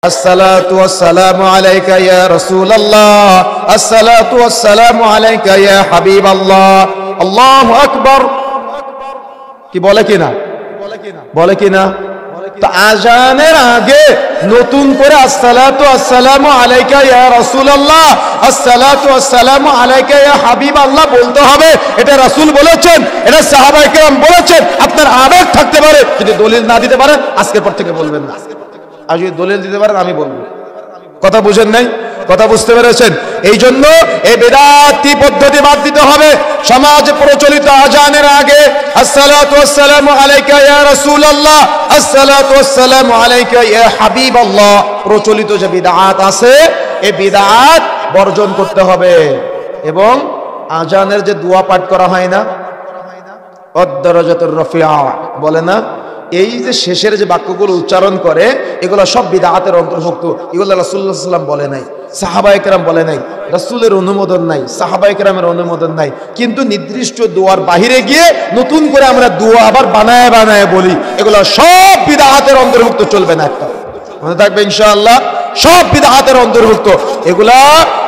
الصلاة والسلام عليك يا رسول الله الصلاة والسلام عليك يا حبيب الله الله أكبر কি বলে কিনা তো আজানের আগে নতুন করে আসসালাতু আসসালামু আলাইকা ইয়া রাসূলুল্লাহ আসসালাতু আসসালামু আলাইকা ইয়া হাবিবাল্লাহ বলতে হবে। এটা রাসূল বলেছেন, এটা সাহাবায়ে কেরাম বলেছেন। আপনার আবেগ থাকতে পারে, যদি দলিল না দিতে পারেন আজকের পর থেকে বলবেন না। আর যদি দলিল দিতে পারেন আমি বলবো। কথা বুঝেন নাই? কথা বুঝতে পেরেছেন? এই জন্য এই বিদআতি পদ্ধতি বাদ দিতে হবে। সমাজে প্রচলিত আজানের আগে আসসালাতু ওয়াসসালামু আলাইকা ইয়া রাসূলুল্লাহ আসসালাতু ওয়াসসালামু আলাইকা ইয়া হাবিবাল্লাহ প্রচলিত যে বিদআত আছে এই বিদআত বর্জন করতে হবে। এবং আজানের যে দোয়া পাঠ করা হয় না, আদ-দারাজাতুর রাফিআ বলে না, এই যে শেষের যে বাক্যগুলো উচ্চারণ করে এগুলো সব বিদআতের অন্তর্ভুক্ত। এগুলো রাসূলুল্লাহ সাল্লাল্লাহু আলাইহি ওয়াসাল্লাম বলে নাই, সাহাবায়ে কেরাম বলে নাই, রাসূলের অনুমোদন নাই, সাহাবায়ে কেরামের অনুমোদন নাই। কিন্তু নির্দিষ্ট দোয়ার বাহিরে গিয়ে নতুন করে আমরা দোয়া আবার বানায় বলি, এগুলো সব বিদআতের অন্তর্ভুক্ত। চলবে না, একটা মনে থাকবে ইনশাআল্লাহ, সব বিদআতের অন্তর্ভুক্ত, এগুলা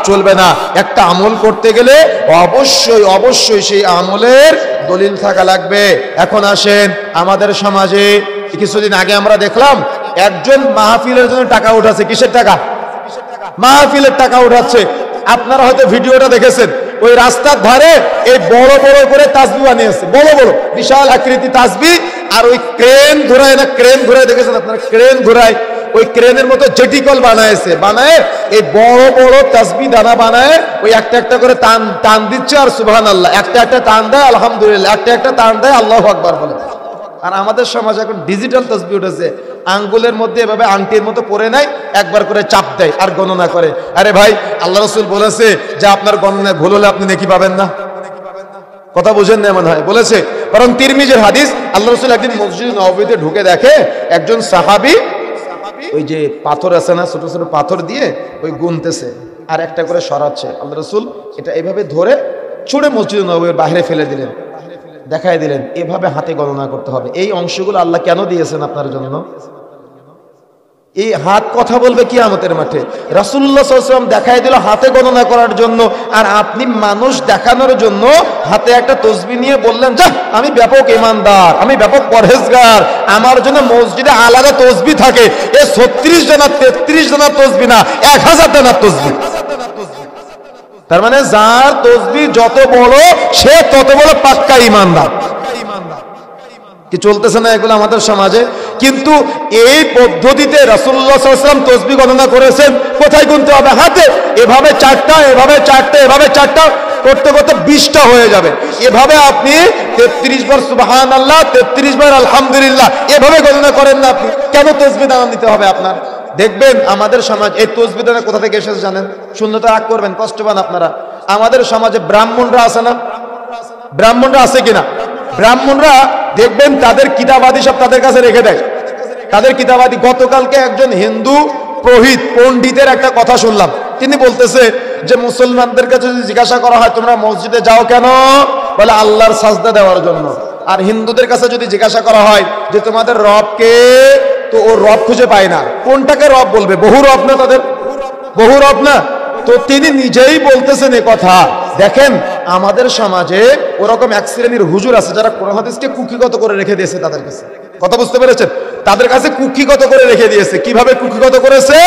চলবে না। একটা আমল করতে গেলে অবশ্যই সেই আমলের দলিল থাকা লাগবে। এখন আসেন, আমাদের সমাজে কিছুদিন আগে আমরা দেখলাম একজন মাহফিলের জন্য টাকা উঠাচ্ছে। কিসের টাকা? মাহফিলের টাকা উঠাচ্ছে। আপনারা হয়তো ভিডিওটা দেখেছেন, ওই রাস্তার ধারে এই বড় বড় করে তাসবিহ বানিয়েছে, বড় বড় বিশাল আকৃতি তাসবিহ। আর ওই ক্রেন ঘোরায় না, ক্রেন ঘোরায় দেখেছেন আপনারা? ক্রেন ঘোরায়, ওই ক্রেনের মতো জেটিকল বানায় এই বড় বড় তাসবিহ দানা বানায়, ওই একটা একটা করে টান দিচ্ছে আর সুবহানাল্লাহ, একটা টান দেয় আলহামদুলিল্লাহ, একটা টান দেয় আল্লাহু আকবার বলে। আর আমাদের সমাজে এখন ডিজিটাল তাসবিহ উঠেছে, আঙ্গুলের মধ্যে এভাবে আংটির মতো পরে নেয়, একবার করে চাপ দেয় আর গণনা করে। আরে ভাই, আল্লাহ রাসূল বলেছে যে আপনার গণনায় ভুল হলে আপনি নেকি পাবেন না। কথা বুঝেন না মনে হয়? বলেছে। কারণ তিরমিজির হাদিস, আল্লাহ রাসূল একদিন মসজিদ নববীতে ঢুকে দেখে একজন সাহাবী ওই যে পাথর আছে না, ছোট ছোট পাথর দিয়ে ওই গুনতেছে আর একটা করে সরাচ্ছে। আল্লাহ রাসূল এটা এভাবে ধরে ছুঁড়ে মসজিদ নববীর বাইরে ফেলে দিলেন, দেখাই দিলেন এভাবে হাতে গণনা করতে হবে। এই অংশগুলো আল্লাহ কেন দিয়েছেন আপনার জন্য? এই হাত কথা বলবে কিয়ামতের মাঠে। রাসূলুল্লাহ সাল্লাল্লাহু আলাইহি ওয়াসাল্লাম দেখাই দিল হাতে গণনা করার জন্য, আর আপনি মানুষ দেখানোর জন্য হাতে একটা তাসবিহ নিয়ে বললেন, যা আমি ব্যাপক ঈমানদার, আমি ব্যাপক পরহেজগার, আমার জন্য মসজিদে আলাদা তাসবিহ থাকে। এ 36 জনা 33 জনা তাসবিহ না, 1000 জনা তাসবিহ। তার মানে যার তাসবিহ যত বড় সে তত বড় পাক্কা ঈমানদার। কি চলতেছে না এগুলো আমাদের সমাজে? কিন্তু এই পদ্ধতিতে রাসূলুল্লাহ সাল্লাল্লাহু আলাইহি ওয়াসাল্লাম তাসবিহ গণনা করেছেন। কোথায় গুনতে হবে? হাতে। এভাবে 4টা, এভাবে 4টা, এভাবে 4টা করতে করতে 20টা হয়ে যাবে। এভাবে আপনি 33 বার সুবহানাল্লাহ, 33 বার আলহামদুলিল্লাহ, এভাবে গণনা করেন না আপনি। কেন তাসবিহ দানা নিতে হবে আপনার? দেখবেন আমাদের সমাজ এই তাসবিহ দানা কোথা থেকে এসেছে জানেন? শূন্যতা রাগ করবেন, কষ্ট পান আপনারা। আমাদের সমাজে ব্রাহ্মণরা আছে না? ব্রাহ্মণরা আছে কিনা? ব্রাহ্মণরা দেখবেন তাদের কিতাবাদি সব তাদের কাছে রেখে দেয়, তাদের কিতাবাদি। গতকালকে একজন হিন্দু পণ্ডিতের একটা কথা শুনলাম, তিনি বলতেছে যে মুসলমানদের কাছে যদি জিজ্ঞাসা করা হয় তোমরা মসজিদে যাও কেন, বলে আল্লাহর সাজদা দেওয়ার জন্য। আর হিন্দুদের কাছে যদি জিজ্ঞাসা করা হয় যে তোমাদের রবকে, তো ও রব খুঁজে পায় না। কোনটাকে রব বলবে? বহু রব না তাদের, বহু রব না। তো তিনি নিজেই বলতেছেন এ কথা। দেখেন আমাদের সমাজে ওরকম এক শ্রেণীর হুজুর আছে যারা কোরআন হাদিসকে কুক্ষিগত করে রেখে দিয়েছে তাদের কাছে। কথা বুঝতে পেরেছেন? তাদের কাছে কুক্ষিগত করে রেখে দিয়েছে। কিভাবে কুক্ষিগত করেছে?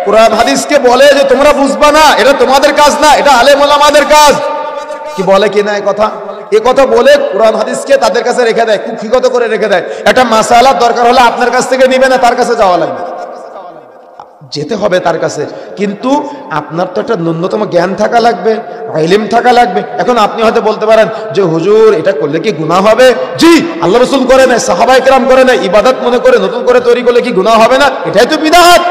কোরআন হাদিসকে বলে যে তোমরা বুঝবা না, এটা তোমাদের কাজ না, এটা আলেম ওলামাদের কাজ। কি বলে কি না এ কথা? এ কথা বলে কোরআন হাদিসকে তাদের কাছে রেখে দেয়, কুক্ষিগত করে রেখে দেয়। একটা মাসালার দরকার হলে আপনার কাছ থেকে নিবে না, তার কাছে যাওয়া লাগবে, যেতে হবে তার কাছে। কিন্তু আপনার তো একটা ন্যূনতম জ্ঞান থাকা লাগবে, ইলম থাকা লাগবে। এখন আপনি হয়তো বলতে পারেন যে হুজুর এটা করলে কি গুনাহ হবে? জি, আল্লাহ রাসূল করে নাই, সাহাবায়ে কেরাম করে নাই, ইবাদত মনে করে নতুন করে তৈরি করলে কি গুনাহ হবে না? এটাই তো বিদআত।